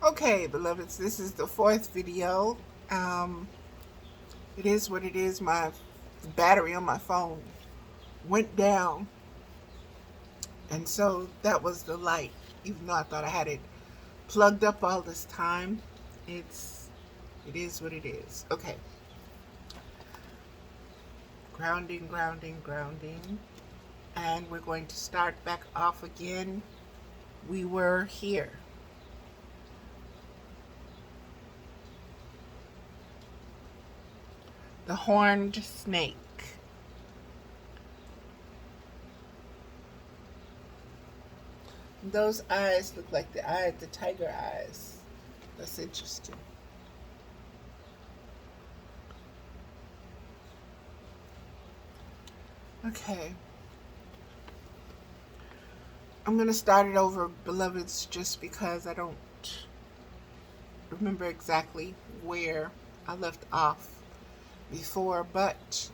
Okay, beloveds, this is the fourth video. Um, it is what it is. My battery on my phone went down, and so that was the light. Even though I thought I had it plugged up all this time, it is what it is. Okay, grounding, grounding, grounding, and we're going to start back off again. We were here. The horned snake. Those eyes look like the tiger eyes. That's interesting. Okay. I'm going to start it over, beloveds, just because I don't remember exactly where I left off before, but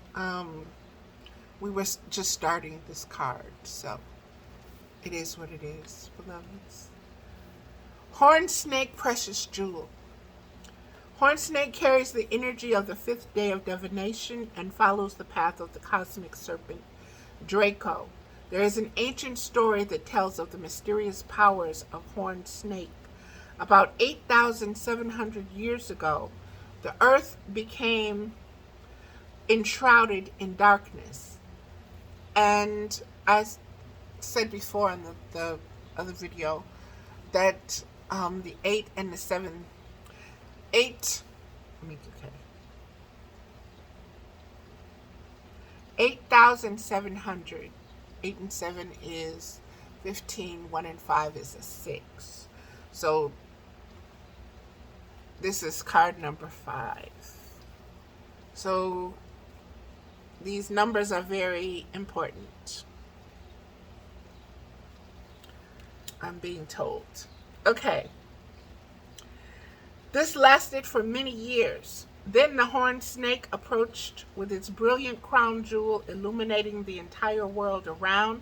we were just starting this card, so it is what it is, beloveds. Horned snake, precious jewel. Horned snake carries the energy of the fifth day of divination and follows the path of the cosmic serpent, Draco. There is an ancient story that tells of the mysterious powers of horned snake. About 8,700 years ago, the earth became enshrouded in darkness. And I said before in the other video that the 8 and the 7, 8, okay, 8,700. 8 and 7 is 15, 1 and 5 is a 6. So this is card number 5. So these numbers are very important, I'm being told. Okay. This lasted for many years. Then the horned snake approached with its brilliant crown jewel illuminating the entire world around.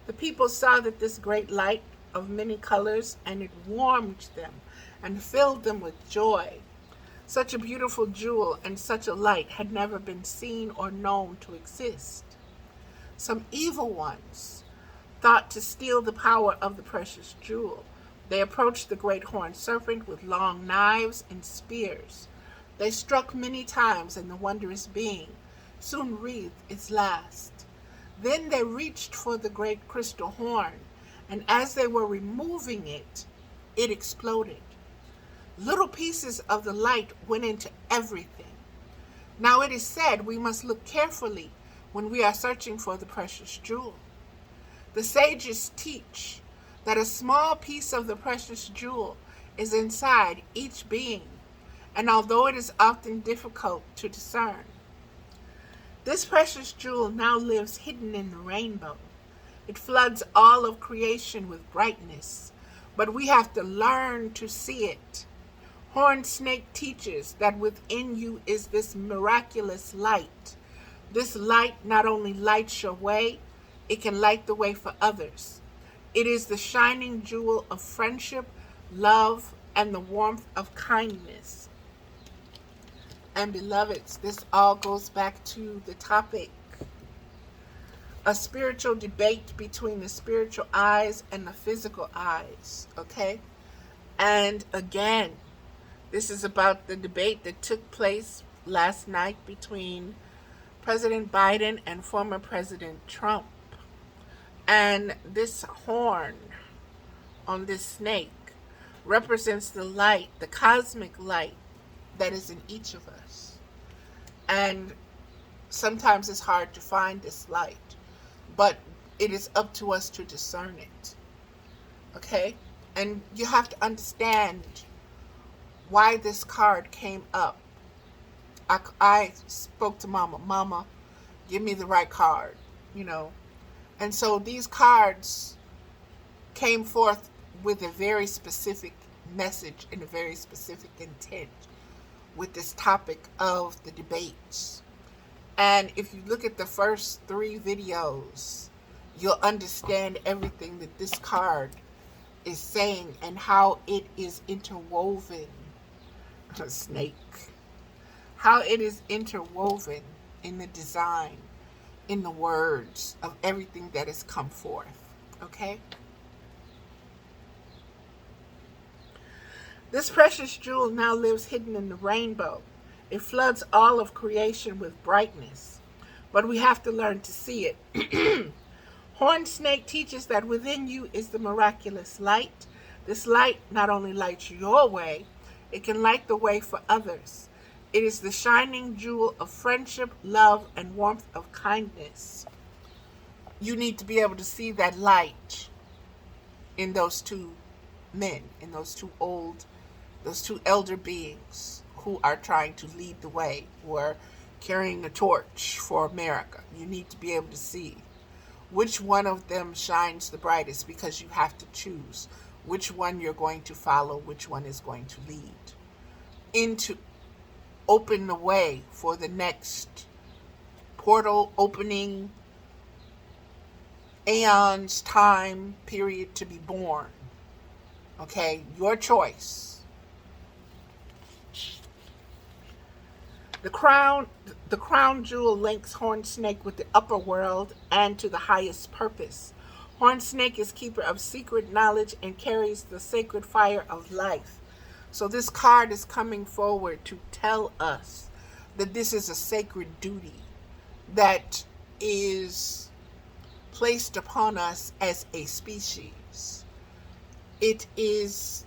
The people saw that this great light of many colors, and it warmed them and filled them with joy. Such a beautiful jewel and such a light had never been seen or known to exist. Some evil ones thought to steal the power of the precious jewel. They approached the great horned serpent with long knives and spears. They struck many times, and the wondrous being soon breathed its last. Then they reached for the great crystal horn, and as they were removing it, it exploded. Little pieces of the light went into everything. Now it is said we must look carefully when we are searching for the precious jewel. The sages teach that a small piece of the precious jewel is inside each being, and although it is often difficult to discern, this precious jewel now lives hidden in the rainbow. It floods all of creation with brightness, but we have to learn to see it. Horned snake teaches that within you is this miraculous light. This light not only lights your way, it can light the way for others. It is the shining jewel of friendship, love, and the warmth of kindness. And beloveds, this all goes back to the topic, a spiritual debate between the spiritual eyes and the physical eyes, okay? And again, this is about the debate that took place last night between President Biden and former President Trump. And this horn on this snake represents the light, the cosmic light that is in each of us. And sometimes it's hard to find this light, but it is up to us to discern it. Okay? And you have to understand why this card came up. I spoke to Mama. Mama, give me the right card, you know. And so these cards came forth with a very specific message and a very specific intent with this topic of the debates. And if you look at the first 3 videos, you'll understand everything that this card is saying and how it is interwoven, a snake, how it is interwoven in the design, in the words of everything that has come forth. Okay? This precious jewel now lives hidden in the rainbow. It floods all of creation with brightness, but we have to learn to see it. Horned snake teaches that within you is the miraculous light. This light not only lights your way, it can light the way for others. It is the shining jewel of friendship, love, and warmth of kindness. You need to be able to see that light in those two men, in those two elder beings who are trying to lead the way, who are carrying a torch for America. You need to be able to see which one of them shines the brightest, because you have to choose which one you're going to follow, which one is going to lead into, open the way for the next portal opening, aeons time period to be born. Okay, your choice. The crown jewel links Horned Snake with the upper world and to the highest purpose. Horned Snake is keeper of secret knowledge and carries the sacred fire of life. So this card is coming forward to tell us that this is a sacred duty that is placed upon us as a species. It is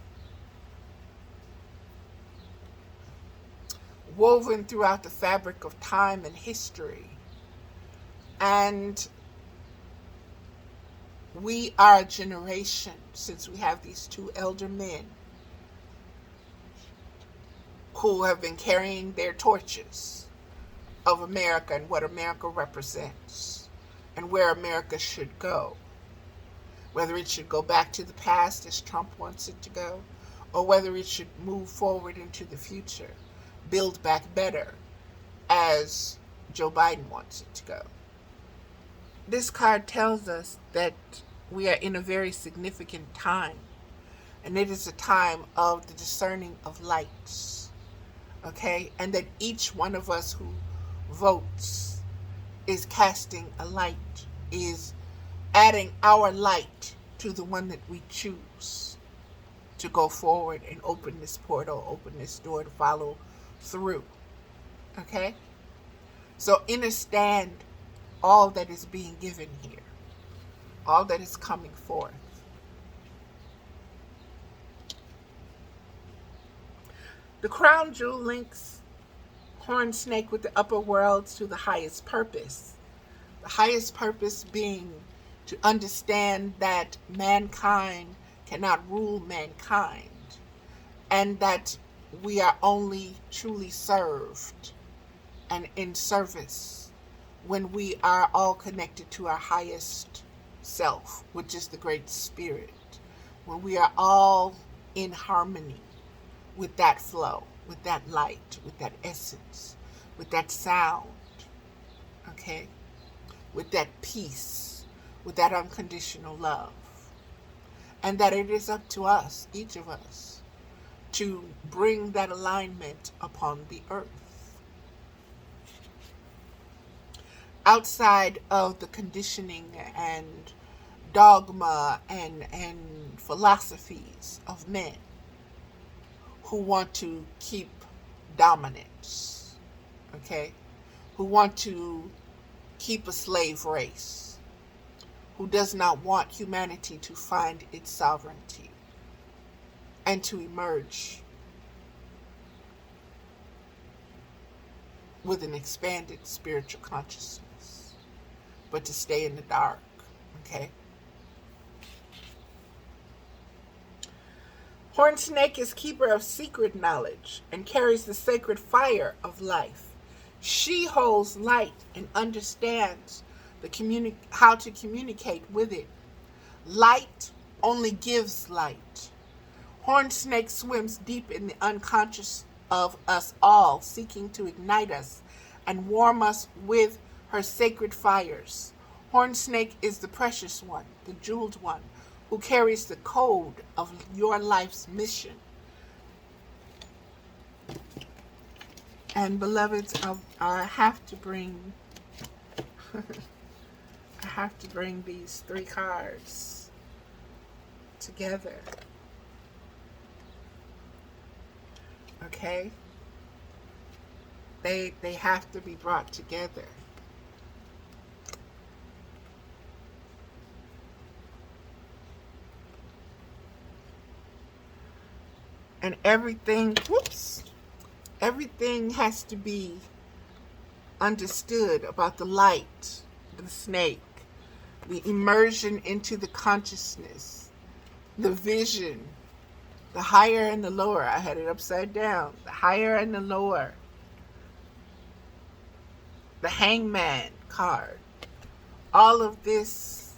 woven throughout the fabric of time and history. And we are a generation, since we have these two elder men who have been carrying their torches of America and what America represents and where America should go. Whether it should go back to the past as Trump wants it to go, or whether it should move forward into the future, build back better as Joe Biden wants it to go. This card tells us that we are in a very significant time, and it is a time of the discerning of lights, okay? And that each one of us who votes is casting a light, is adding our light to the one that we choose to go forward and open this portal, open this door to follow through. Okay? So understand all that is being given here, all that is coming forth. The crown jewel links Horned Snake with the upper worlds to the highest purpose. The highest purpose being to understand that mankind cannot rule mankind, and that we are only truly served and in service when we are all connected to our highest self, which is the Great Spirit, when we are all in harmony with that flow, with that light, with that essence, with that sound, okay, with that peace, with that unconditional love. And that it is up to us, each of us, to bring that alignment upon the earth. Outside of the conditioning and dogma and philosophies of men who want to keep dominance, okay? Who want to keep a slave race, who does not want humanity to find its sovereignty and to emerge with an expanded spiritual consciousness, but to stay in the dark, okay? Horned Snake is keeper of secret knowledge and carries the sacred fire of life. She holds light and understands how to communicate with it. Light only gives light. Horned Snake swims deep in the unconscious of us all, seeking to ignite us and warm us with her sacred fires. Horned Snake is the precious one, the jeweled one, who carries the code of your life's mission. And beloveds, I have to bring I have to bring these three cards together. Okay? They have to be brought together. And everything has to be understood about the light, the snake, the immersion into the consciousness, the vision, the higher and the lower. I had it upside down. The higher and the lower. The hangman card. All of this,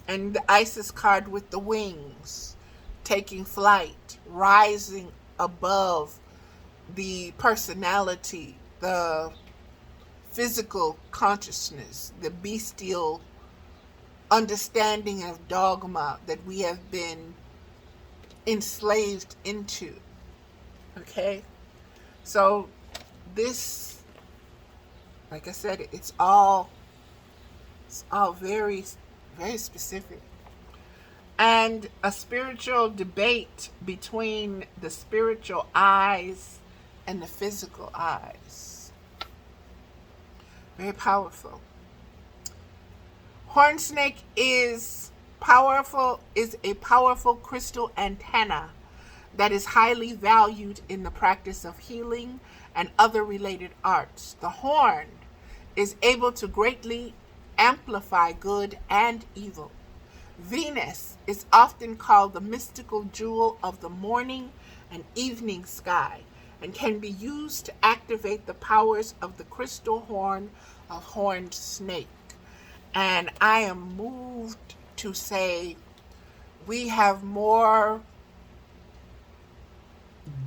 and the Isis card with the wings, taking flight, rising above the personality, the physical consciousness, the bestial understanding of dogma that we have been enslaved into. Okay? So this, like I said, it's all very, very specific. And a spiritual debate between the spiritual eyes and the physical eyes. Very powerful. Horn snake is a powerful crystal antenna that is highly valued in the practice of healing and other related arts. The horn is able to greatly amplify good and evil. Venus is often called the mystical jewel of the morning and evening sky and can be used to activate the powers of the crystal horn of horned snake. And I am moved to say we have more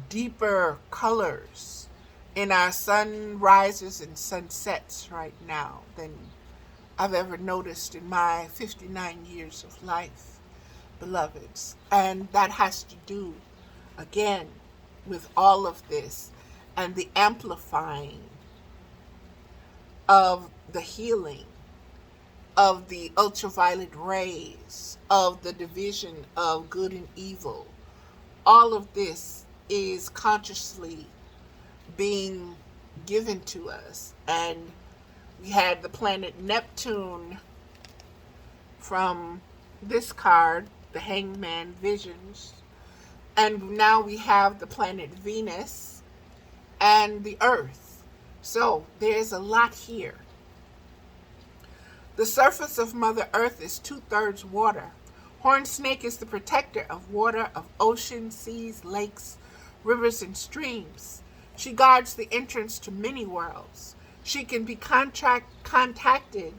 deeper colors in our sunrises and sunsets right now than I've ever noticed in my 59 years of life, beloveds. And that has to do, again, with all of this and the amplifying of the healing, of the ultraviolet rays, of the division of good and evil. All of this is consciously being given to us. And we had the planet Neptune from this card, the Hangman Visions. And now we have the planet Venus and the Earth. So there's a lot here. The surface of Mother Earth is 2/3 water. Horned snake is the protector of water, of oceans, seas, lakes, rivers, and streams. She guards the entrance to many worlds. She can be contacted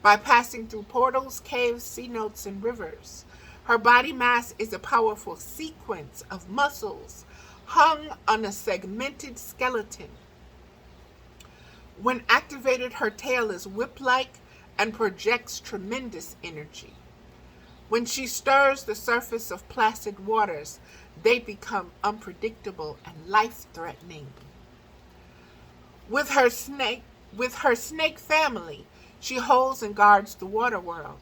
by passing through portals, caves, sea notes, and rivers. Her body mass is a powerful sequence of muscles hung on a segmented skeleton. When activated, her tail is whip-like and projects tremendous energy. When she stirs the surface of placid waters, they become unpredictable and life-threatening. With her snake family, she holds and guards the water world.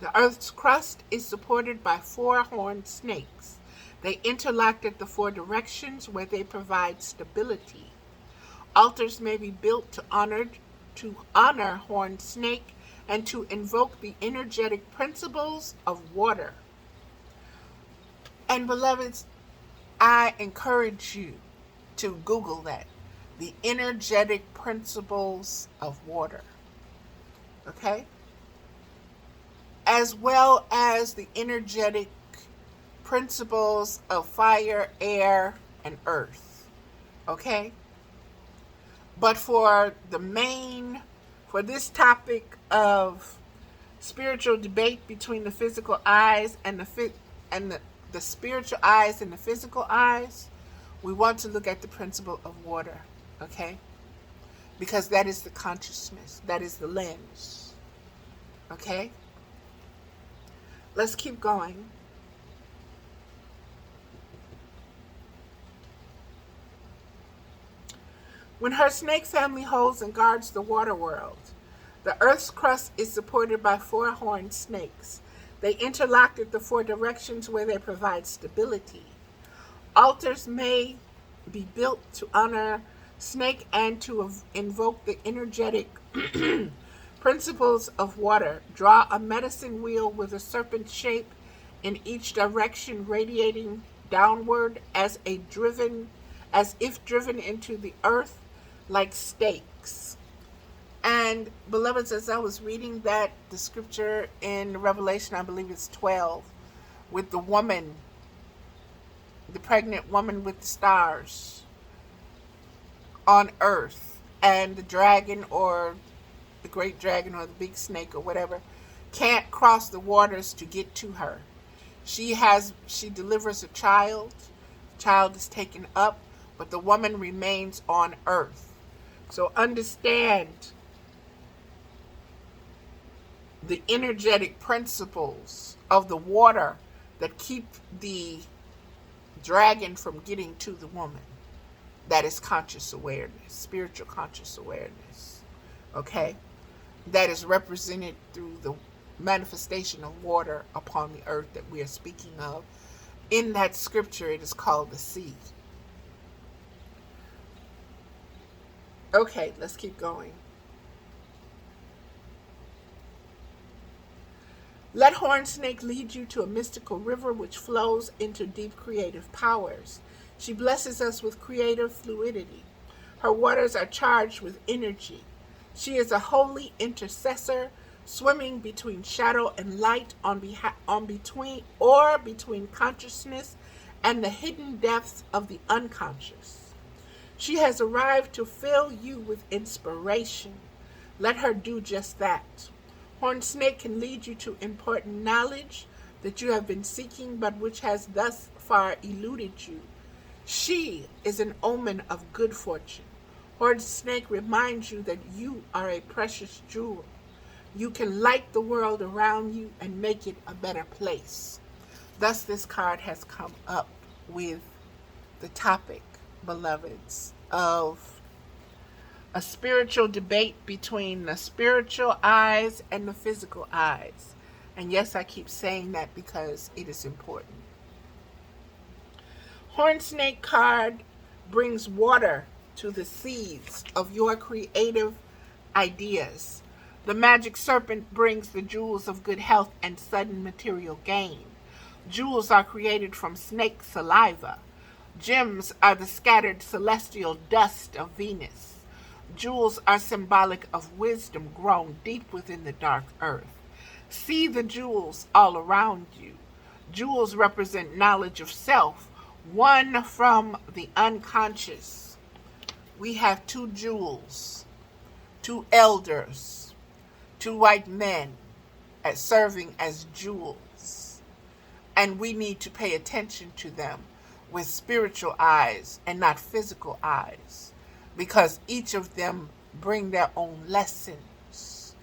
The Earth's crust is supported by 4 horned snakes. They interlock at the 4 directions where they provide stability. Altars may be built to honor horned snake and to invoke the energetic principles of water. And beloveds, I encourage you to Google that. The energetic principles of water. Okay? As well as the energetic principles of fire, air, and earth. Okay? But for this topic of spiritual debate between the physical eyes and the spiritual eyes and the physical eyes, we want to look at the principle of water, okay? Because that is the consciousness, that is the lens, okay? Let's keep going. When her snake family holds and guards the water world, the earth's crust is supported by four horned snakes. They interlock at the four directions where they provide stability. Altars may be built to honor snake and to invoke the energetic principles of water. Draw a medicine wheel with a serpent shape in each direction, radiating downward as if driven into the earth like stakes. And beloveds, as I was reading that, the scripture in Revelation, I believe it's 12, with the woman, the pregnant woman with the stars on earth, and the dragon, or the great dragon, or the big snake, or whatever, can't cross the waters to get to her. She delivers a child. The child is taken up, but the woman remains on earth. So understand the energetic principles of the water that keep the dragon from getting to the woman. That is conscious awareness, spiritual conscious awareness. Okay? That is represented through the manifestation of water upon the earth that we are speaking of. In that scripture, it is called the sea. Okay, let's keep going. Let Horn Snake lead you to a mystical river which flows into deep creative powers. She blesses us with creative fluidity. Her waters are charged with energy. She is a holy intercessor, swimming between shadow and light, between consciousness and the hidden depths of the unconscious. She has arrived to fill you with inspiration. Let her do just that. Horned Snake can lead you to important knowledge that you have been seeking, but which has thus far eluded you. She is an omen of good fortune. Horned Snake reminds you that you are a precious jewel. You can light the world around you and make it a better place. Thus, this card has come up with the topic, beloveds, of a spiritual debate between the spiritual eyes and the physical eyes. And yes, I keep saying that because it is important. Horned Snake card brings water to the seeds of your creative ideas. The magic serpent brings the jewels of good health and sudden material gain. Jewels are created from snake saliva. Gems are the scattered celestial dust of Venus. Jewels are symbolic of wisdom grown deep within the dark earth. See the jewels all around you. Jewels represent knowledge of self, won from the unconscious. We have two jewels, two elders, two white men serving as jewels. And we need to pay attention to them with spiritual eyes and not physical eyes, because each of them bring their own lessons,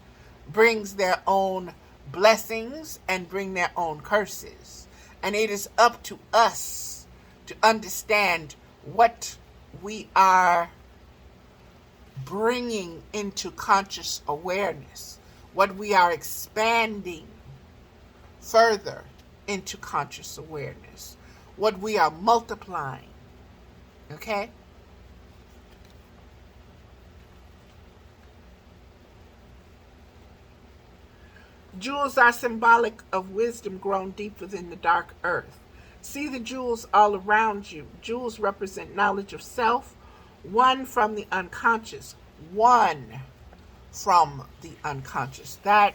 brings their own blessings, and bring their own curses. And it is up to us to understand what we are bringing into conscious awareness, what we are expanding further into conscious awareness, what we are multiplying. Okay? Jewels are symbolic of wisdom grown deep within the dark earth. See the jewels all around you. Jewels represent knowledge of self, one from the unconscious. One from the unconscious. That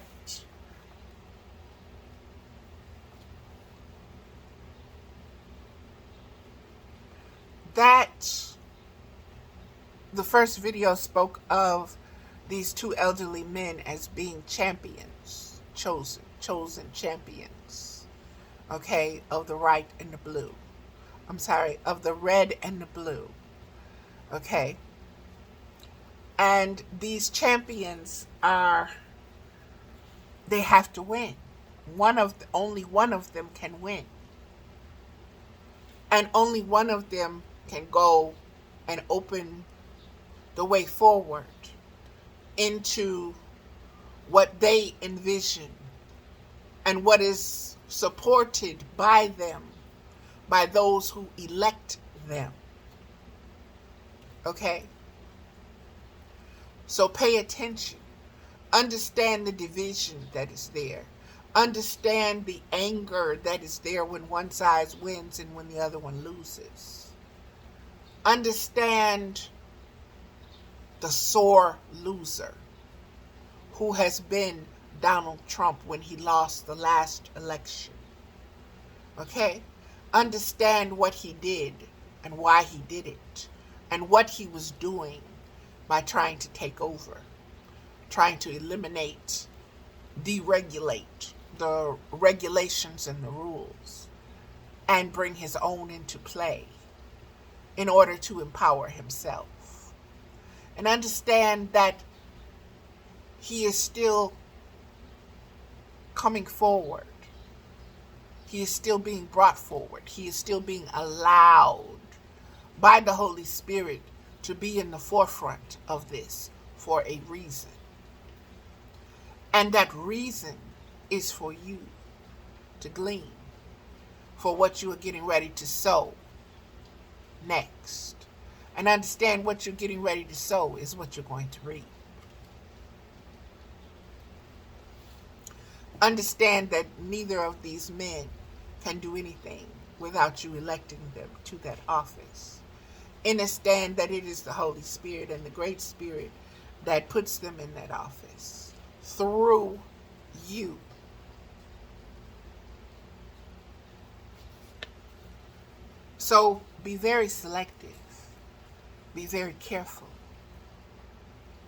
the first video spoke of these two elderly men as being champions, chosen champions, okay, of the right and the blue. I'm sorry, of the red and the blue, okay. And these champions they have to win. Only one of them can win. And only one of them can go and open the way forward into what they envision and what is supported by them, by those who elect them. Okay? So pay attention. Understand the division that is there. Understand the anger that is there when one side wins and when the other one loses. Understand the sore loser who has been Donald Trump when he lost the last election. Okay? Understand what he did and why he did it and what he was doing by trying to take over, trying to eliminate, deregulate the regulations and the rules, and bring his own into play in order to empower himself. And understand that he is still coming forward. He is still being brought forward. He is still being allowed by the Holy Spirit to be in the forefront of this for a reason. And that reason is for you to glean for what you are getting ready to sow next. And understand what you're getting ready to sow is what you're going to reap. Understand that neither of these men can do anything without you electing them to that office. Understand that it is the Holy Spirit and the Great Spirit that puts them in that office through you. So be very selective. Be very careful.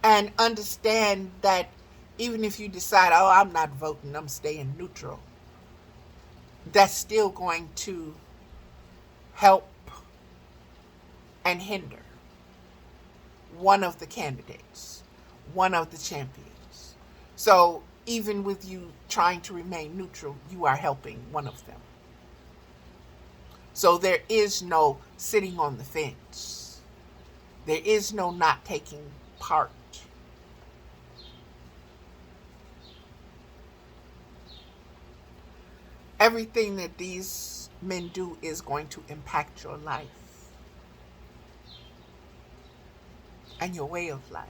And understand that even if you decide, oh, I'm not voting, I'm staying neutral, that's still going to help and hinder one of the candidates, one of the champions. So even with you trying to remain neutral, you are helping one of them. So there is no sitting on the fence. There is no not taking part. Everything that these men do is going to impact your life and your way of life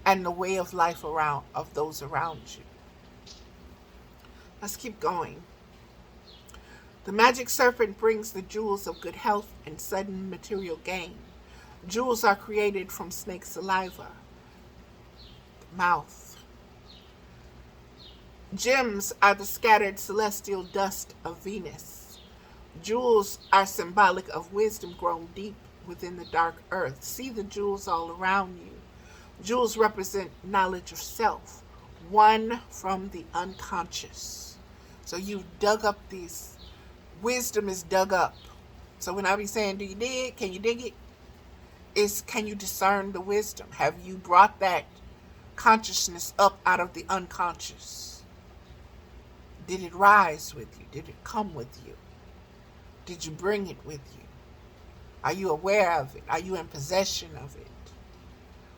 and the way of life of those around you. Let's keep going. The magic serpent brings the jewels of good health and sudden material gain. Jewels are created from snake saliva, the mouth. Gems are the scattered celestial dust of Venus. Jewels are symbolic of wisdom grown deep within the dark earth. See the jewels all around you. Jewels represent knowledge of self, one from the unconscious. So you've dug up these. Wisdom is dug up. So when I be saying, do you dig? Can you dig it? It's, can you discern the wisdom? Have you brought that consciousness up out of the unconscious? Did it rise with you? Did it come with you? Did you bring it with you? Are you aware of it? Are you in possession of it?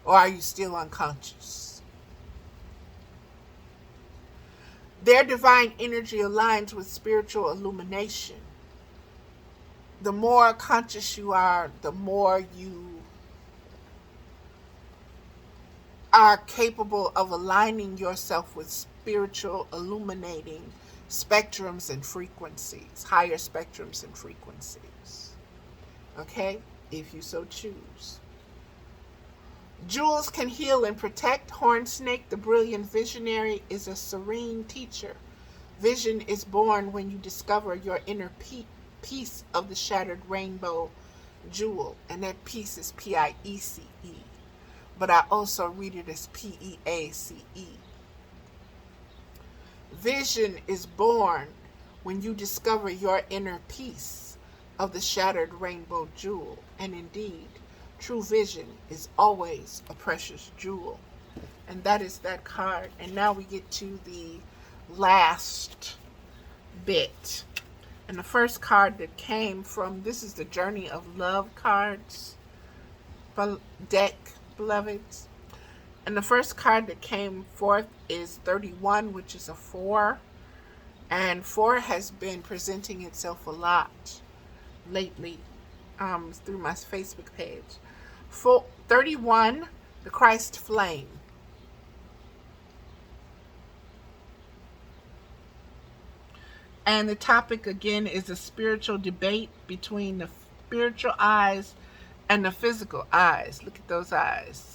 Or are you still unconscious? Their divine energy aligns with spiritual illumination. The more conscious you are, the more you are capable of aligning yourself with spiritual illuminating spectrums and frequencies, higher spectrums and frequencies. Okay? If you so choose. Jewels can heal and protect. Horned snake, the brilliant visionary, is a serene teacher. Vision is born when you discover your inner piece of the shattered rainbow jewel. And that piece is P-I-E-C-E. But I also read it as P-E-A-C-E. Vision is born when you discover your inner piece of the shattered rainbow jewel. And indeed, true vision is always a precious jewel. And that is that card. And now we get to the last bit. And the first card that came from, this is the Journey of Love cards deck, beloveds. And the first card that came forth is 31, which is a 4. And 4 has been presenting itself a lot lately through my Facebook page. 31, the Christ flame. And the topic again is a spiritual debate between the spiritual eyes and the physical eyes. Look at those eyes.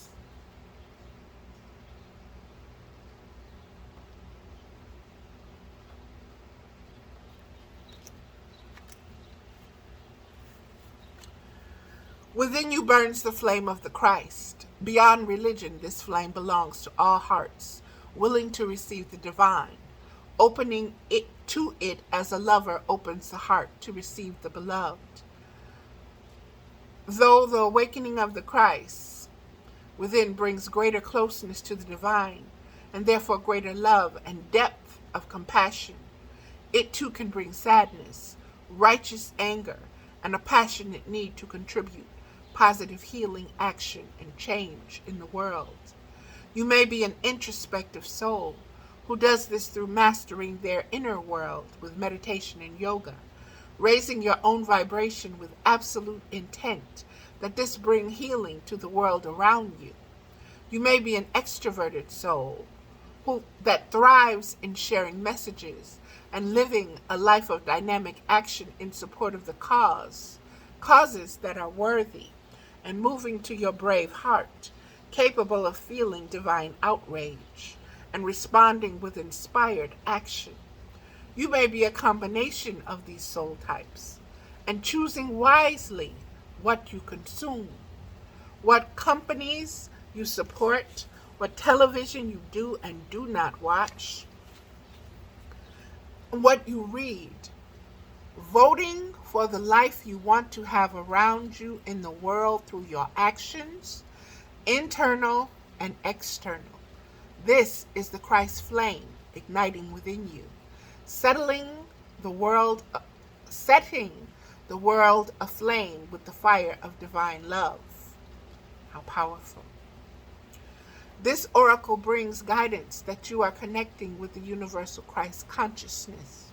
Within you burns the flame of the Christ. Beyond religion, this flame belongs to all hearts, willing to receive the divine, opening it to it as a lover opens the heart to receive the beloved. Though the awakening of the Christ within brings greater closeness to the divine, and therefore greater love and depth of compassion, it too can bring sadness, righteous anger, and a passionate need to contribute positive healing action and change in the world. You may be an introspective soul who does this through mastering their inner world with meditation and yoga, raising your own vibration with absolute intent that this bring healing to the world around you. You may be an extroverted soul that thrives in sharing messages and living a life of dynamic action in support of the causes that are worthy, and moving to your brave heart, capable of feeling divine outrage and responding with inspired action. You may be a combination of these soul types, and choosing wisely what you consume, what companies you support, what television you do and do not watch, what you read, voting for the life you want to have around you in the world through your actions, internal and external. This is the Christ flame igniting within you, setting the world aflame with the fire of divine love. How powerful. This oracle brings guidance that you are connecting with the universal Christ consciousness,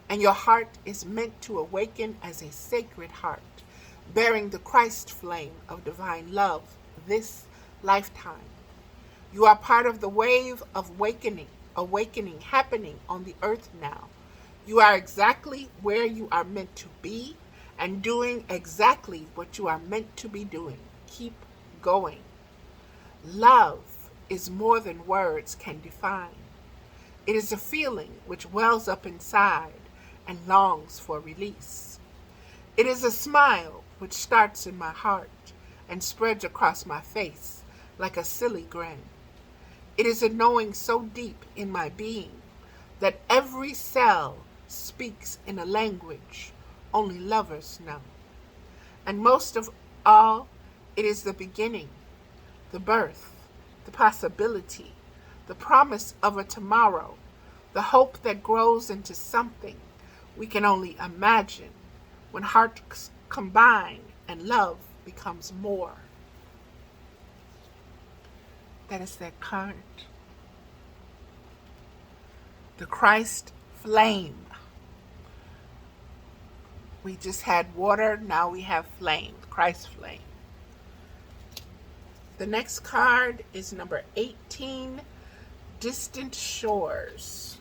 and your heart is meant to awaken as a sacred heart, bearing the Christ flame of divine love this lifetime. You are part of the wave of awakening happening on the earth now. You are exactly where you are meant to be and doing exactly what you are meant to be doing. Keep going. Love is more than words can define. It is a feeling which wells up inside and longs for release. It is a smile which starts in my heart and spreads across my face like a silly grin. It is a knowing so deep in my being that every cell speaks in a language only lovers know. And most of all, it is the beginning, the birth, the possibility, the promise of a tomorrow, the hope that grows into something we can only imagine when hearts combine and love becomes more. That is that card. The Christ flame. We just had water, now we have flame, Christ flame. The next card is number 18, Distant Shores.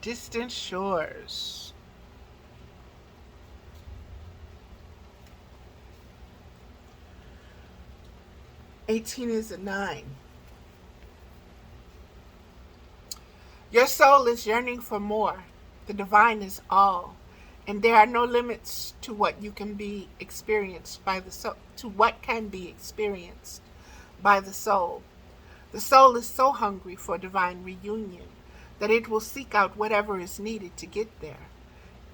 Distant Shores. '18 is a 9. Your soul is yearning for more. The divine is all, and there are no limits to what you can be experienced by the soul. To what can be experienced by the soul. The soul is so hungry for divine reunion that it will seek out whatever is needed to get there,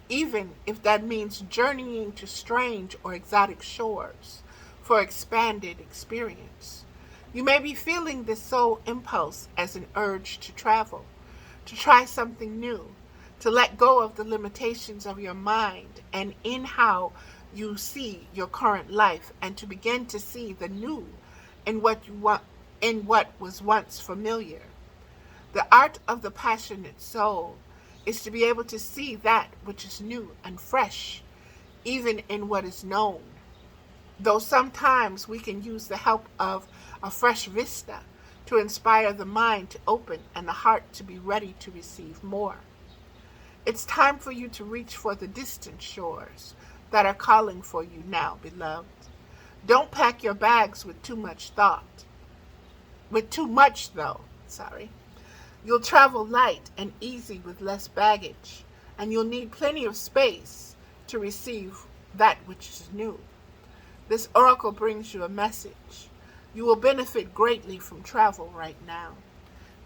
even if that means journeying to strange or exotic shores for expanded experience. You may be feeling this soul impulse as an urge to travel, to try something new, to let go of the limitations of your mind and in how you see your current life, and to begin to see the new in what you want, in what was once familiar. The art of the passionate soul is to be able to see that which is new and fresh, even in what is known. Though sometimes we can use the help of a fresh vista to inspire the mind to open and the heart to be ready to receive more. It's time for you to reach for the distant shores that are calling for you now, beloved. Don't pack your bags with too much thought. With too much, though, sorry. You'll travel light and easy with less baggage, and you'll need plenty of space to receive that which is new. This oracle brings you a message. You will benefit greatly from travel right now.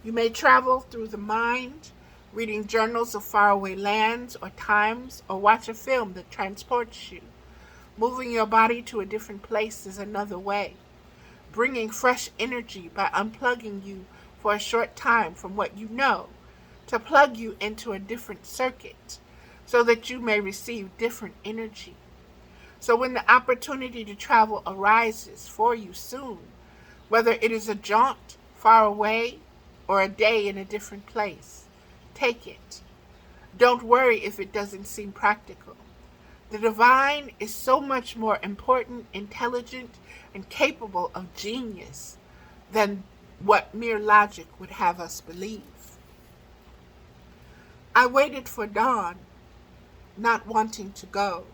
You may travel through the mind, reading journals of faraway lands or times, or watch a film that transports you. Moving your body to a different place is another way. Bringing fresh energy by unplugging you for a short time from what you know, to plug you into a different circuit so that you may receive different energy. So when the opportunity to travel arises for you soon, whether it is a jaunt far away or a day in a different place, take it. Don't worry if it doesn't seem practical. The divine is so much more important, intelligent, and capable of genius than what mere logic would have us believe. I waited for dawn, not wanting to go,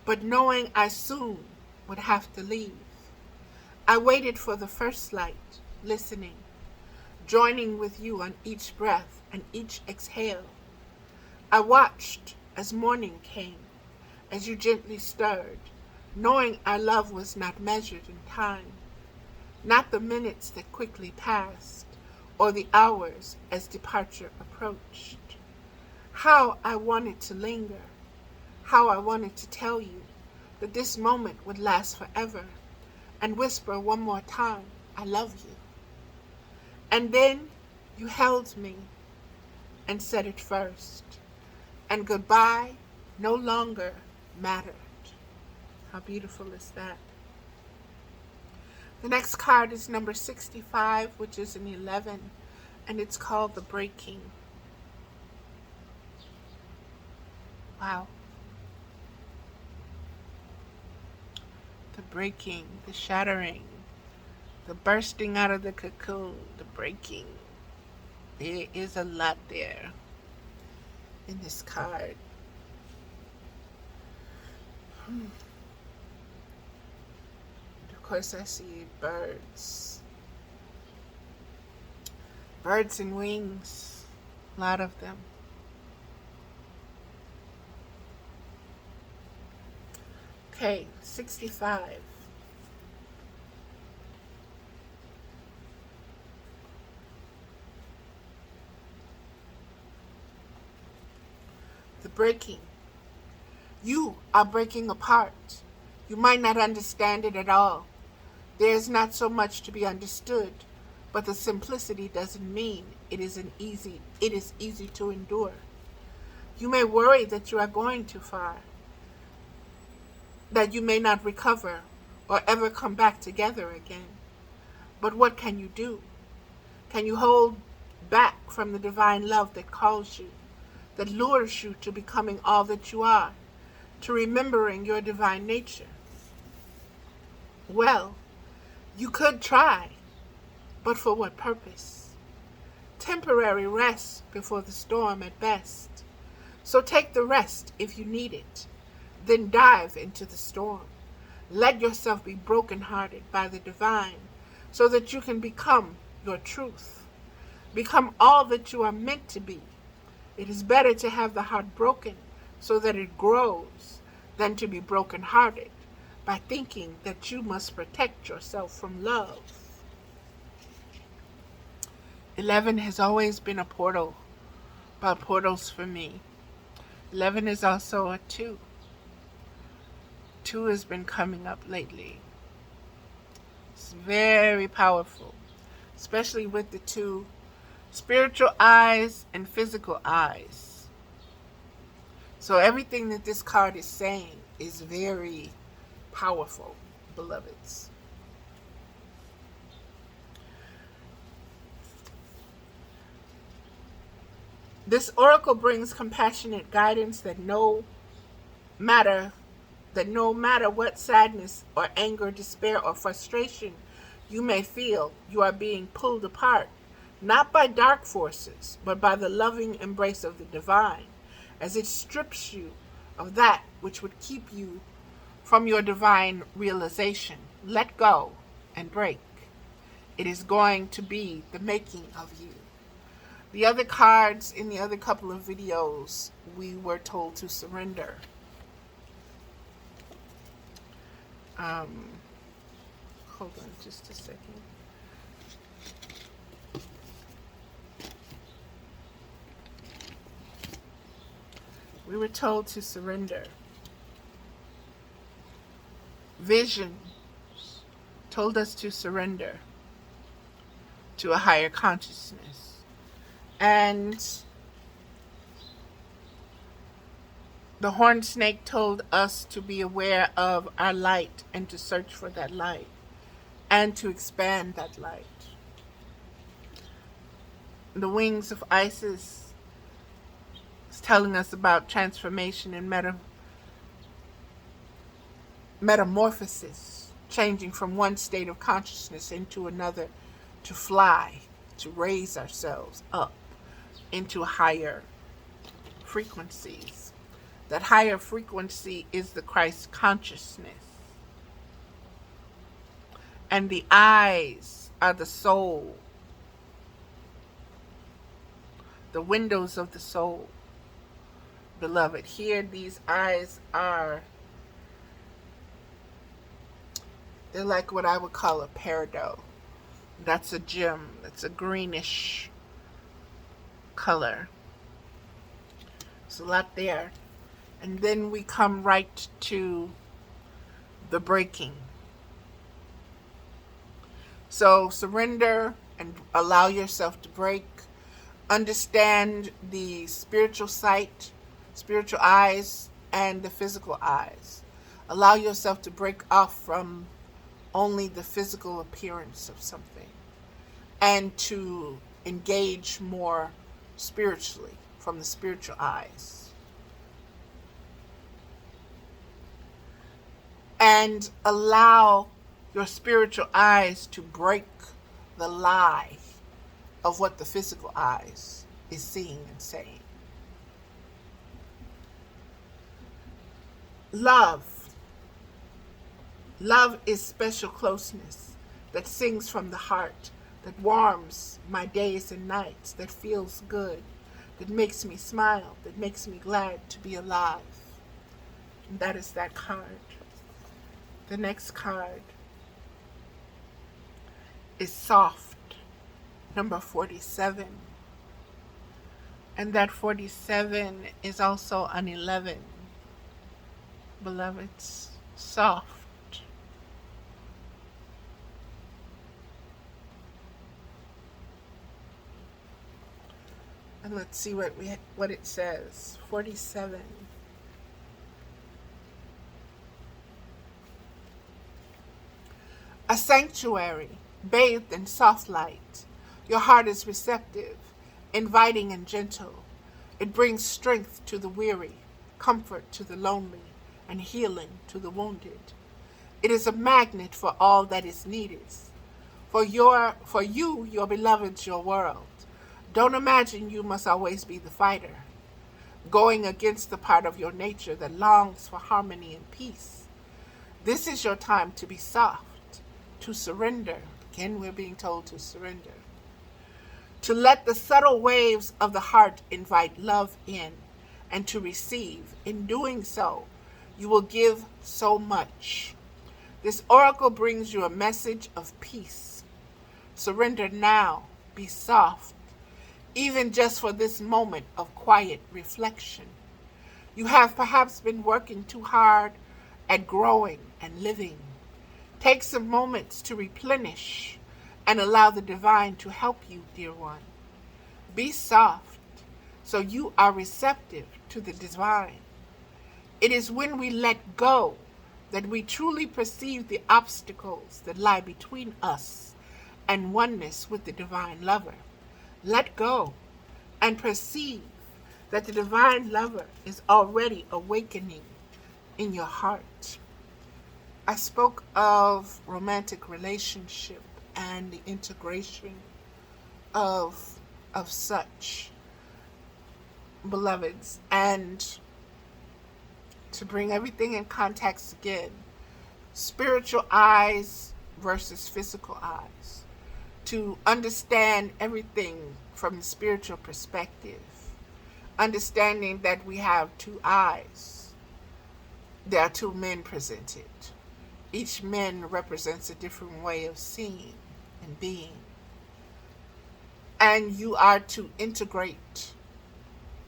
but knowing I soon would have to leave. I waited for the first light, listening, joining with you on each breath and each exhale. I watched as morning came, as you gently stirred, knowing our love was not measured in time, not the minutes that quickly passed, or the hours as departure approached. How I wanted to linger, how I wanted to tell you that this moment would last forever, and whisper one more time, I love you. And then you held me and said it first, and goodbye no longer mattered. How beautiful is that? The next card is number 65, which is an 11, and it's called The Breaking. Wow. The breaking, the shattering, the bursting out of the cocoon, the breaking. There is a lot there in this card. Of course, I see birds. Birds and wings. A lot of them. Okay, 65. The breaking. You are breaking apart. You might not understand it at all. There is not so much to be understood, but the simplicity doesn't mean it is easy to endure. You may worry that you are going too far, that you may not recover or ever come back together again. But what can you do? Can you hold back from the divine love that calls you, that lures you to becoming all that you are, to remembering your divine nature? Well, you could try, but for what purpose? Temporary rest before the storm at best. So take the rest if you need it, then dive into the storm. Let yourself be brokenhearted by the divine so that you can become your truth. Become all that you are meant to be. It is better to have the heart broken so that it grows than to be brokenhearted by thinking that you must protect yourself from love. 11 has always been a portal, about portals for me. 11 is also a 2. 2 has been coming up lately. It's very powerful, especially with the 2 spiritual eyes and physical eyes. So everything that this card is saying is very powerful, beloveds. This oracle brings compassionate guidance matter that no matter what sadness or anger, despair or frustration you may feel, you are being pulled apart, not by dark forces, but by the loving embrace of the divine, as it strips you of that which would keep you from your divine realization. Let go and break. It is going to be the making of you. The other cards in the other couple of videos, we were told to surrender. Hold on just a second. We were told to surrender. Vision told us to surrender to a higher consciousness. And the horned snake told us to be aware of our light and to search for that light and to expand that light. The wings of Isis is telling us about transformation and metamorphosis, changing from one state of consciousness into another, to fly, to raise ourselves up into higher frequencies. That higher frequency is the Christ consciousness. And the eyes are the soul, the windows of the soul. Beloved, here these eyes are, they're like what I would call a peridot. That's a gem. That's a greenish color. There's a lot there. And then we come right to the breaking. So surrender and allow yourself to break. Understand the spiritual sight, spiritual eyes, and the physical eyes. Allow yourself to break off from only the physical appearance of something and to engage more spiritually from the spiritual eyes. And allow your spiritual eyes to break the lie of what the physical eyes is seeing and saying. Love. Love is special closeness that sings from the heart, that warms my days and nights, that feels good, that makes me smile, that makes me glad to be alive. And that is that card. The next card is soft, number 47. And that 47 is also an 11. Beloveds, soft. And let's see what it says. 47. A sanctuary, bathed in soft light. Your heart is receptive, inviting and gentle. It brings strength to the weary, comfort to the lonely, and healing to the wounded. It is a magnet for all that is needed. For you, your beloveds, your world. Don't imagine you must always be the fighter, going against the part of your nature that longs for harmony and peace. This is your time to be soft, to surrender. Again, we're being told to surrender. To let the subtle waves of the heart invite love in and to receive. In doing so, you will give so much. This oracle brings you a message of peace. Surrender now. Be soft, even just for this moment of quiet reflection. You have perhaps been working too hard at growing and living. Take some moments to replenish and allow the divine to help you, dear one. Be soft so you are receptive to the divine. It is when we let go that we truly perceive the obstacles that lie between us and oneness with the divine lover. Let go and perceive that the divine lover is already awakening in your heart. I spoke of romantic relationship and the integration of such beloveds, and to bring everything in context again, spiritual eyes versus physical eyes, to understand everything from the spiritual perspective, understanding that we have two eyes. There are two men presented. Each man represents a different way of seeing and being. And you are to integrate,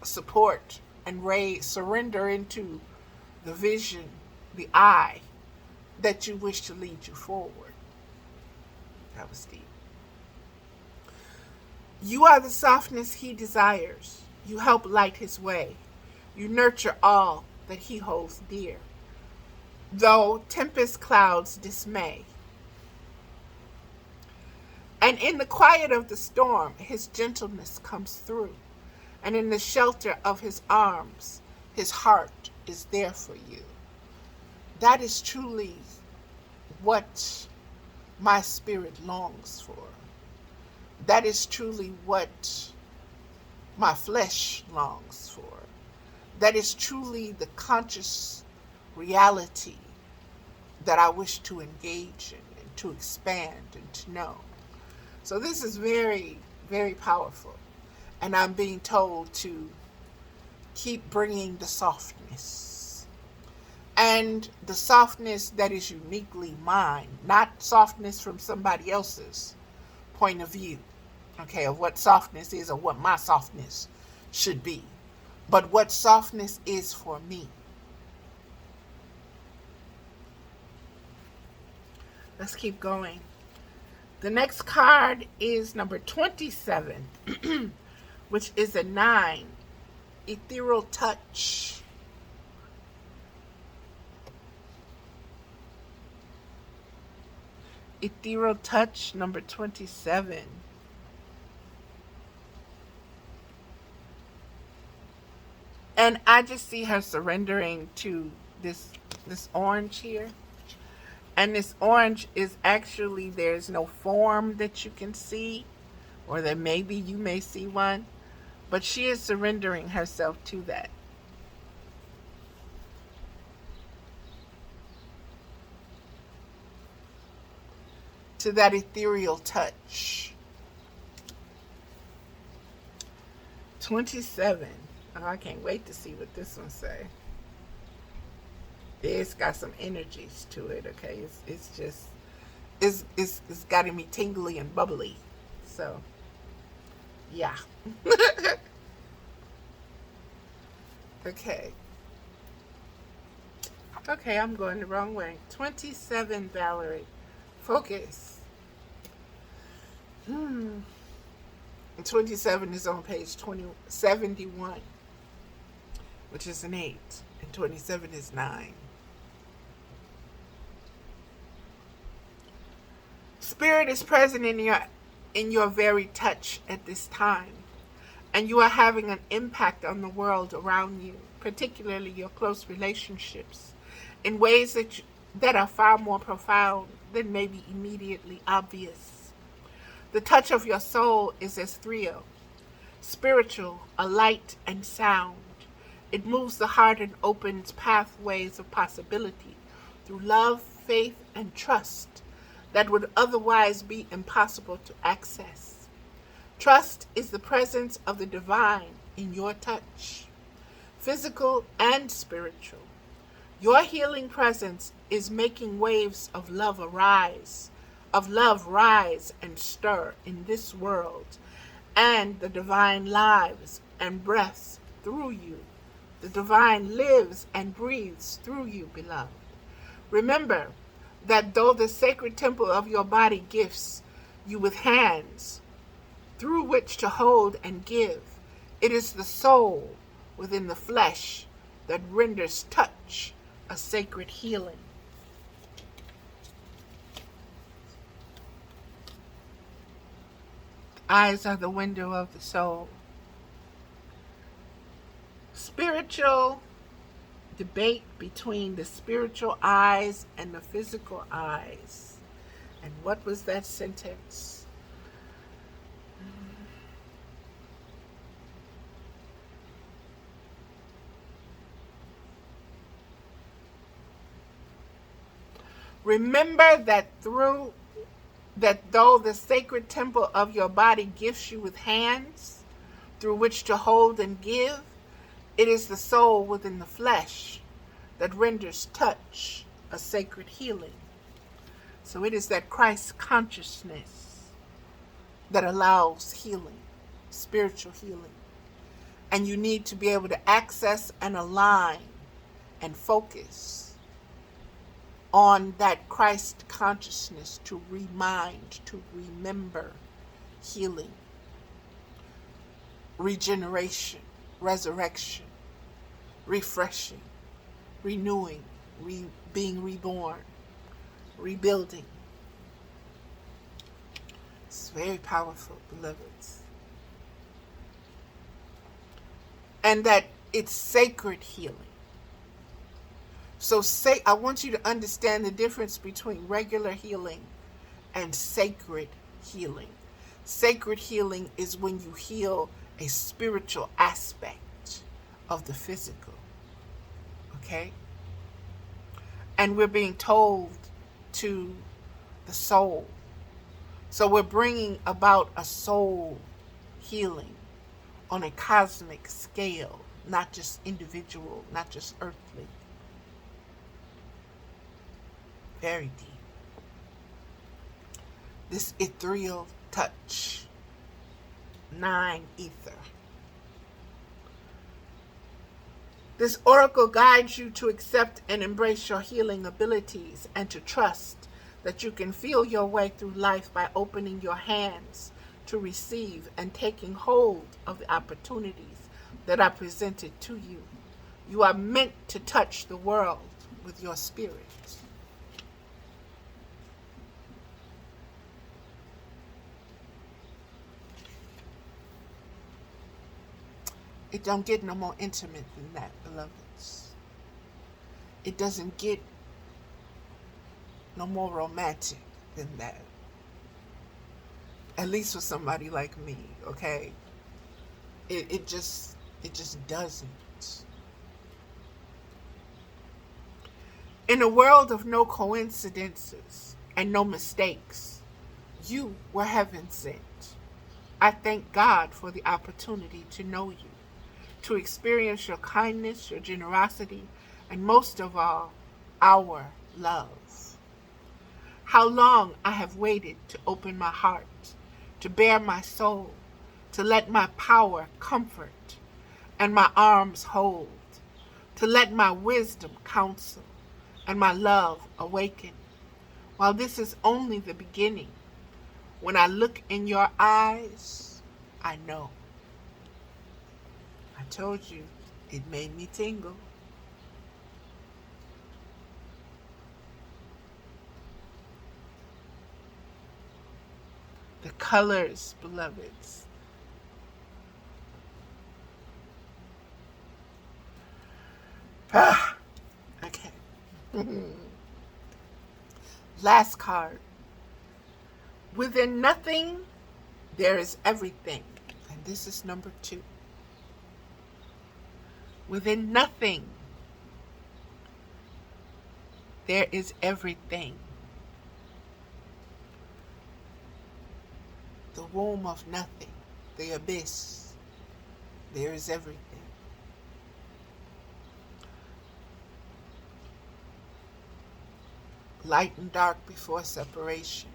support, and surrender into the vision, the eye that you wish to lead you forward. That was deep. You are the softness he desires. You help light his way. You nurture all that he holds dear. Though tempest clouds dismay. And in the quiet of the storm, his gentleness comes through. And in the shelter of his arms, his heart is there for you. That is truly what my spirit longs for. That is truly what my flesh longs for. That is truly the conscious reality that I wish to engage in and to expand and to know. So this is very, very powerful. And I'm being told to keep bringing the softness. And the softness that is uniquely mine, not softness from somebody else's point of view, okay, of what softness is or what my softness should be, but what softness is for me. Let's keep going. The next card is number 27, which is a 9, Ethereal Touch. Ethereal Touch, number 27. And I just see her surrendering to this orange here. And this orange is actually, there's no form that you can see, or that maybe you may see one, but she is surrendering herself to that. To that ethereal touch. 27. Oh, I can't wait to see what this one say. It's got some energies to it, okay? It's just, it's got me tingly and bubbly. So, yeah. Okay. Okay, I'm going the wrong way. 27, Valerie. Focus. 27 is on page 71, which is an 8, and 27 is 9. Spirit is present in your very touch at this time, and you are having an impact on the world around you, particularly your close relationships, in ways that are far more profound than may be immediately obvious. The touch of your soul is ethereal, spiritual, a light and sound. It moves the heart and opens pathways of possibility through love, faith, and trust that would otherwise be impossible to access. Trust is the presence of the divine in your touch, physical and spiritual. Your healing presence is making waves of love rise and stir in this world, and the divine lives and breaths through you. The divine lives and breathes through you, beloved. Remember that though the sacred temple of your body gifts you with hands through which to hold and give, it is the soul within the flesh that renders touch a sacred healing. Eyes are the window of the soul. Spiritual debate between the spiritual eyes and the physical eyes. And what was that sentence? Remember that though the sacred temple of your body gifts you with hands through which to hold and give, it is the soul within the flesh that renders touch a sacred healing. So it is that Christ consciousness that allows healing, spiritual healing. And you need to be able to access and align and focus on that Christ consciousness to remind, to remember healing, regeneration, resurrection, refreshing, renewing, being reborn, rebuilding. It's very powerful, beloveds. And that it's sacred healing. So I want you to understand the difference between regular healing and sacred healing. Sacred healing is when you heal a spiritual aspect of the physical. Okay? And we're being told to the soul. So we're bringing about a soul healing on a cosmic scale, not just individual, not just earthly. Very deep. This ethereal touch. 9 ether. This oracle guides you to accept and embrace your healing abilities and to trust that you can feel your way through life by opening your hands to receive and taking hold of the opportunities that are presented to you. You are meant to touch the world with your spirit. It don't get no more intimate than that, beloveds. It doesn't get no more romantic than that. At least for somebody like me, okay? It just doesn't. In a world of no coincidences and no mistakes, you were heaven sent. I thank God for the opportunity to know you, to experience your kindness, your generosity, and most of all, our love. How long I have waited to open my heart, to bare my soul, to let my power comfort and my arms hold, to let my wisdom counsel and my love awaken. While this is only the beginning, when I look in your eyes, I know. I told you, it made me tingle. The colors, beloveds. Okay. Last card. Within nothing, there is everything. And this is number 2. Within nothing, there is everything. The womb of nothing, the abyss, there is everything. Light and dark before separation.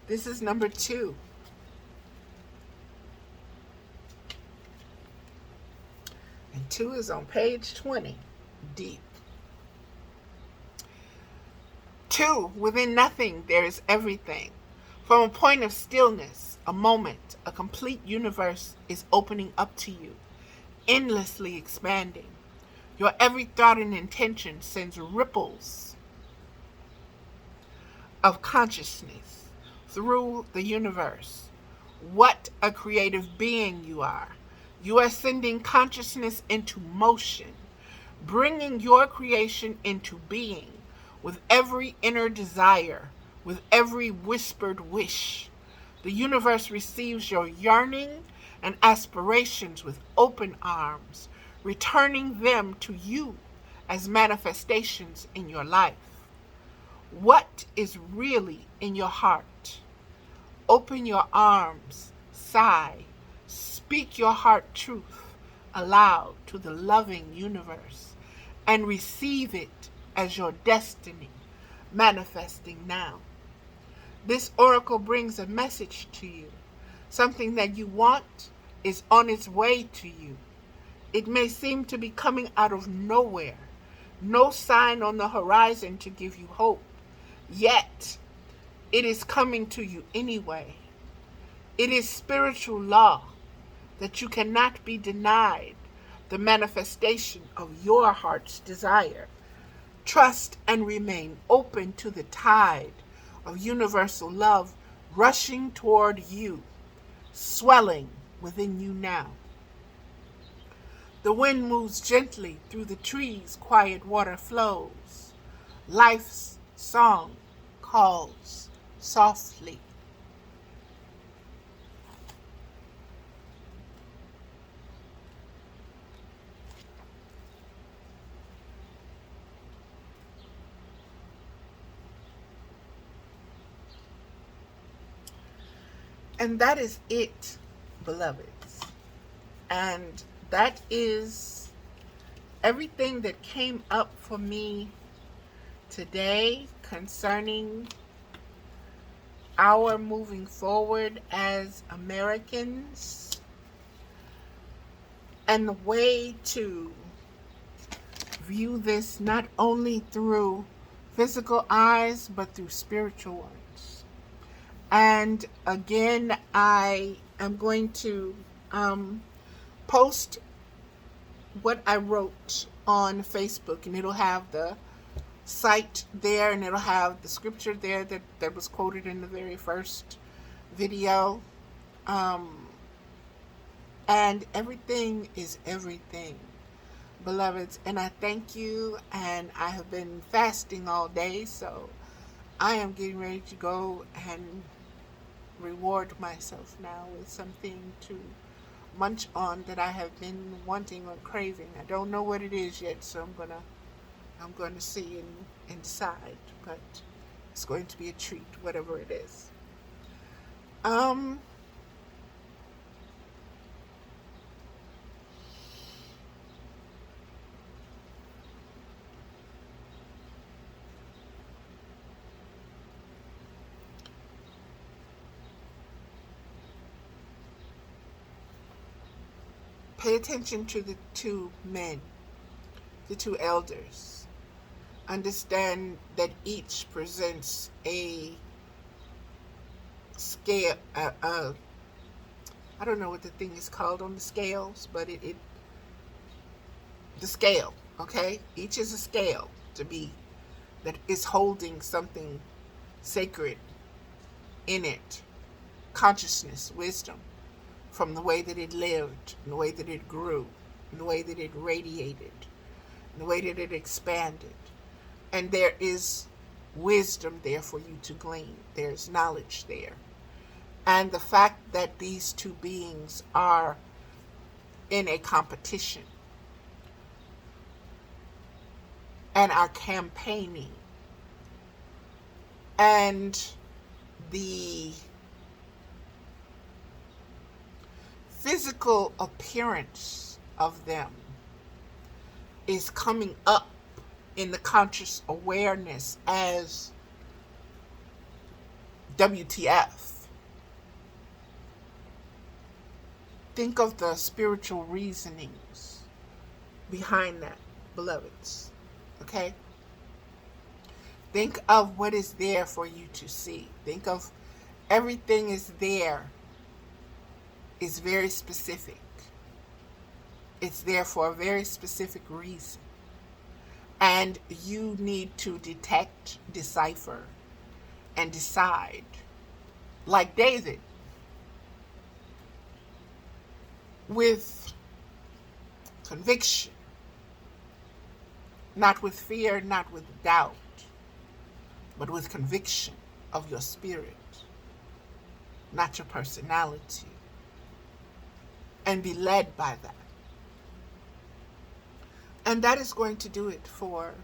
This is number 2. And 2 is on page 20, deep. 2, within nothing there is everything. From a point of stillness, a moment, a complete universe is opening up to you, endlessly expanding. Your every thought and intention sends ripples of consciousness through the universe. What a creative being you are. You are sending consciousness into motion, bringing your creation into being with every inner desire, with every whispered wish. The universe receives your yearning and aspirations with open arms, returning them to you as manifestations in your life. What is really in your heart? Open your arms, sigh, speak your heart truth aloud to the loving universe, and receive it as your destiny manifesting now. This oracle brings a message to you. Something that you want is on its way to you. It may seem to be coming out of nowhere, no sign on the horizon to give you hope, yet it is coming to you anyway. It is spiritual law that you cannot be denied the manifestation of your heart's desire. Trust and remain open to the tide of universal love rushing toward you, swelling within you now. The wind moves gently through the trees, quiet water flows. Life's song calls softly. And that is it, beloveds. And that is everything that came up for me today concerning our moving forward as Americans, and the way to view this not only through physical eyes but through spiritual ones. And again, I am going to post what I wrote on Facebook, and it'll have the site there, and it'll have the scripture there that was quoted in the very first video. And everything is everything, beloveds. And I thank you, and I have been fasting all day, so I am getting ready to go and reward myself now with something to munch on that I have been wanting or craving. I don't know what it is yet, so I'm gonna see and decide, but it's going to be a treat, whatever it is. Pay attention to the two men, the two elders. Understand that each presents a scale. I don't know what the thing is called on the scales, but the scale. Okay, each is a scale that is holding something sacred in it, consciousness, wisdom, from the way that it lived, and the way that it grew, and the way that it radiated, and the way that it expanded. And there is wisdom there for you to glean. There's knowledge there. And the fact that these two beings are in a competition and are campaigning, and the physical appearance of them is coming up in the conscious awareness as WTF. Think of the spiritual reasonings behind that, beloveds. Okay? Think of what is there for you to see. Think of Everything is there. It's very specific. It's there for a very specific reason. And you need to detect, decipher, and decide. Like David, with conviction, not with fear, not with doubt, but with conviction of your spirit, not your personality, and be led by that. And that is going to do it for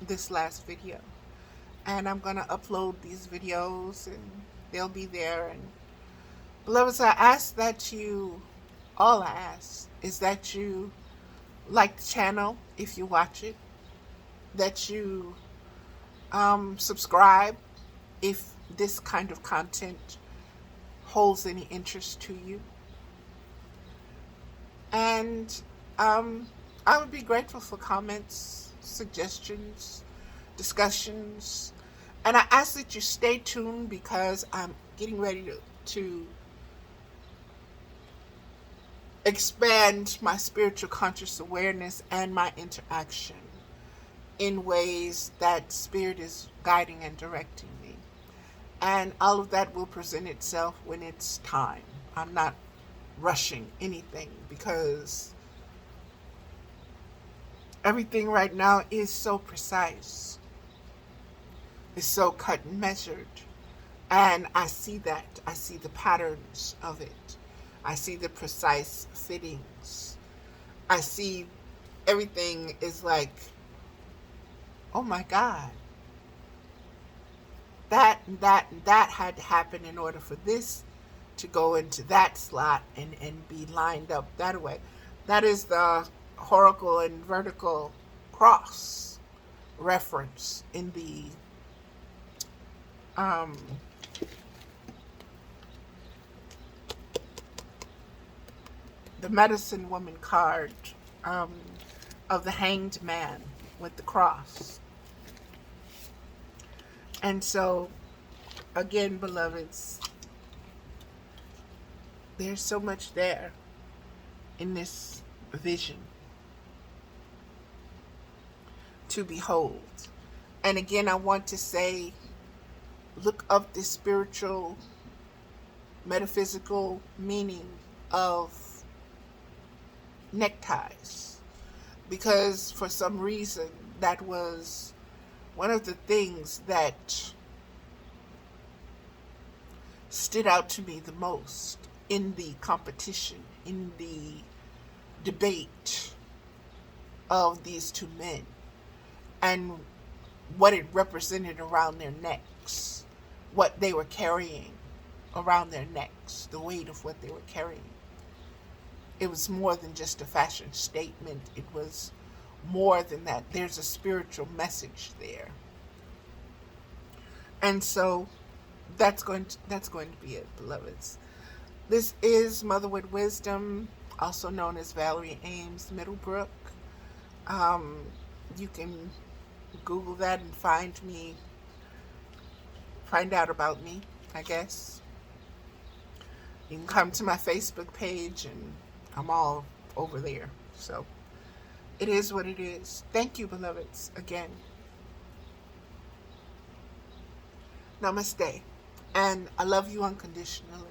this last video. And I'm going to upload these videos and they'll be there. And beloveds, I ask that you, all I ask is that you like the channel if you watch it, that you subscribe if this kind of content holds any interest to you. And I would be grateful for comments, suggestions, discussions. And I ask that you stay tuned because I'm getting ready to expand my spiritual conscious awareness and my interaction in ways that Spirit is guiding and directing me. And all of that will present itself when it's time. I'm not rushing anything because everything right now is so precise. It's so cut and measured. And I see that. I see the patterns of it. I see the precise fittings. I see everything is like, oh my God. That had to happen in order for this to go into that slot and be lined up that way. That is the horizontal and vertical cross reference in the medicine woman card of the hanged man with the cross. And so, again, beloveds, there's so much there in this vision to behold. And again, I want to say, look up the spiritual, metaphysical meaning of neckties, because for some reason that was one of the things that stood out to me the most in the competition, in the debate of these two men, and what it represented around their necks, what they were carrying around their necks, the weight of what they were carrying. It was more than just a fashion statement. It was more than that. There's a spiritual message there. And so that's going to be it, beloveds. This is Motherwood Wisdom, also known as Valerie Ames Middlebrook. You can Google that and find out about me, I guess. You can come to my Facebook page and I'm all over there. So it is what it is. Thank you, beloveds, again. Namaste. And I love you unconditionally.